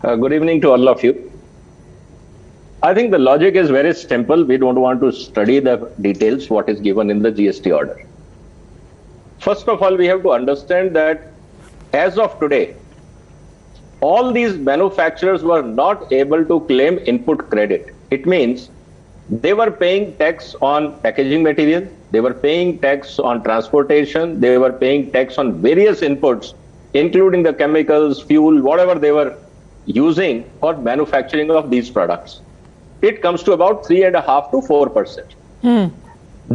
Good evening to all of you. I think the logic is very simple. We don't want to study the details, what is given in the GST order. First of all, we have to understand that as of today, all these manufacturers were not able to claim input credit. It means they were paying tax on packaging material, they were paying tax on transportation, they were paying tax on various inputs, including the chemicals, fuel, whatever they were using for manufacturing of these products. It comes to about 3.5% to 4%.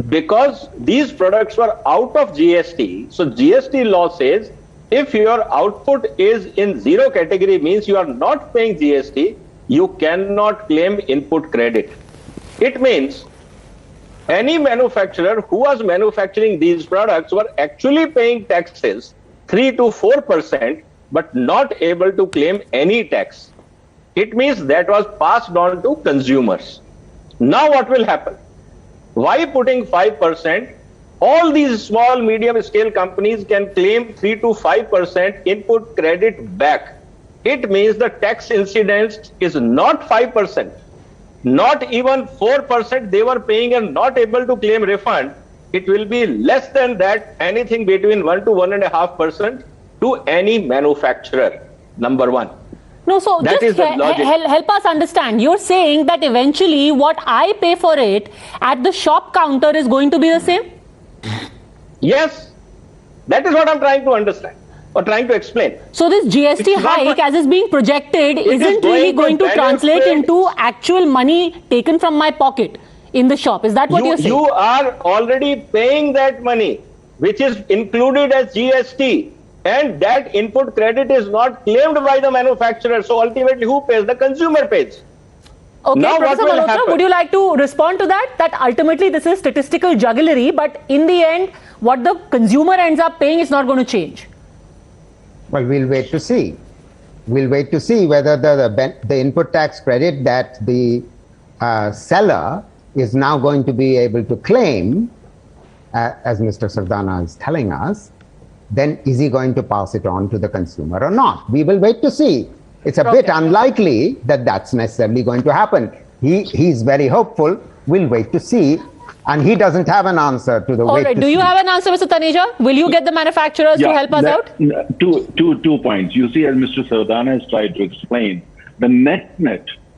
Because these products were out of GST, so GST law says if your output is in zero category, means you are not paying GST, you cannot claim input credit. It means any manufacturer who was manufacturing these products were actually paying taxes 3 to 4%, but not able to claim any tax. It means that was passed on to consumers. Now what will happen? Why putting 5%? All these small, medium scale companies can claim 3 to 5% input credit back. It means the tax incidence is not 5%, not even 4% they were paying and not able to claim refund. It will be less than that, anything between 1 to 1.5% to any manufacturer. Number one. No, so that just help us understand. You're saying that eventually what I pay for it at the shop counter is going to be the same? Yes, that is what I'm trying to understand or trying to explain. So this GST hike as is being projected isn't really going to translate into actual money taken from my pocket in the shop. Is that what you're saying? You are already paying that money, which is included as GST. And that input credit is not claimed by the manufacturer. So ultimately, who pays? The consumer pays. Okay, now, Professor Malhotra, would you like to respond to that? That ultimately this is statistical jugglery, but in the end, what the consumer ends up paying is not going to change. Well, we'll wait to see. We'll wait to see whether the input tax credit that the seller is now going to be able to claim, as Mr. Sardana is telling us, then is he going to pass it on to the consumer or not? We will wait to see. It's a bit unlikely that that's necessarily going to happen. He's very hopeful. We'll wait to see. And he doesn't have an answer to the All right. Do you have an answer, Mr. Taneja? Will you get the manufacturers to help us out? Two points. You see, as Mr. Sardana has tried to explain, the net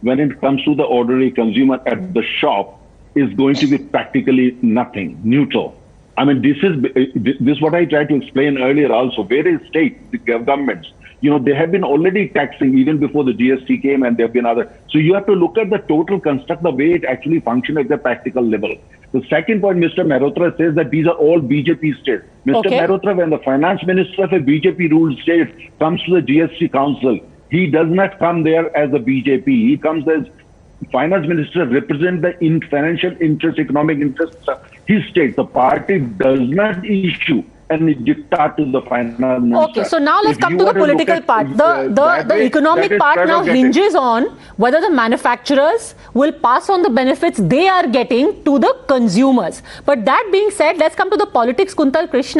when it comes to the ordinary consumer at the shop is going to be practically nothing, neutral. I mean, this is what I tried to explain earlier also. Various state governments, they have been already taxing even before the GST came, and there have been other. So you have to look at the total construct, the way it actually functions at the practical level. The second point, Mr. Malhotra says that these are all BJP states. Mr. Malhotra, when the finance minister of a BJP ruled state comes to the GST council, he does not come there as a BJP. He comes as finance minister, represent the financial interest, economic interests of his state. The party does not issue any diktat to the finance minister. Okay, so now let's come to the political part. The economic part now hinges on whether the manufacturers will pass on the benefits they are getting to the consumers. But that being said, let's come to the politics, Kuntal Krishna.